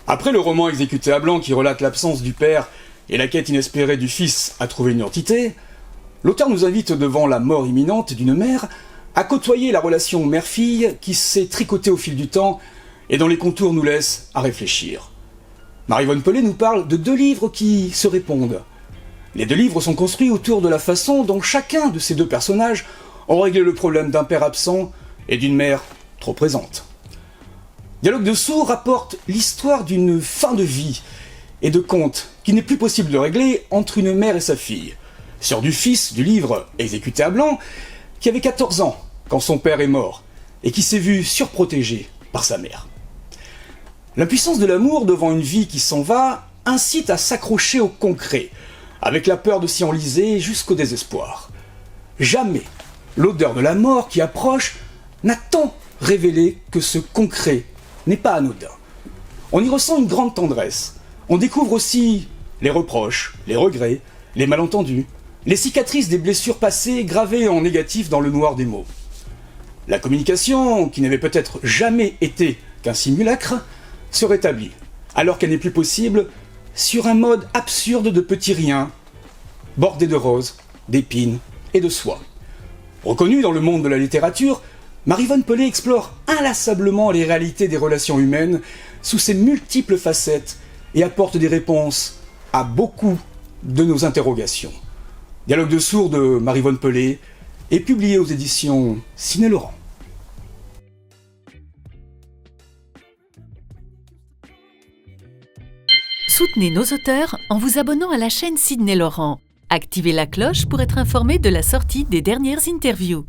Après le roman Exécuté à blanc qui relate l'absence du père et la quête inespérée du fils à trouver une identité, l'auteur nous invite devant la mort imminente d'une mère à côtoyer la relation mère-fille qui s'est tricotée au fil du temps et dont les contours nous laissent à réfléchir. Marie-Vonne Pellet nous parle de 2 livres qui se répondent. Les 2 livres sont construits autour de la façon dont chacun de ces 2 personnages ont réglé le problème d'un père absent et d'une mère trop présente. Dialogue de sourds rapporte l'histoire d'une fin de vie et de conte qui n'est plus possible de régler entre une mère et sa fille, sœur du fils du livre Exécuté à blanc, qui avait 14 ans quand son père est mort et qui s'est vu surprotégé par sa mère. L'impuissance de l'amour devant une vie qui s'en va incite à s'accrocher au concret, avec la peur de s'y enliser jusqu'au désespoir. Jamais l'odeur de la mort qui approche n'a tant révélé que ce concret n'est pas anodin. On y ressent une grande tendresse. On découvre aussi les reproches, les regrets, les malentendus, les cicatrices des blessures passées gravées en négatif dans le noir des mots. La communication, qui n'avait peut-être jamais été qu'un simulacre, se rétablit, alors qu'elle n'est plus possible, sur un mode absurde de petits riens, bordé de roses, d'épines et de soie. Reconnue dans le monde de la littérature, Marie-Vonne Pellet explore inlassablement les réalités des relations humaines sous ses multiples facettes et apporte des réponses à beaucoup de nos interrogations. Dialogue de sourds de Marie-Vonne Pellet est publié aux éditions Ciné Laurent. Soutenez nos auteurs en vous abonnant à la chaîne Sidney Laurent. Activez la cloche pour être informé de la sortie des dernières interviews.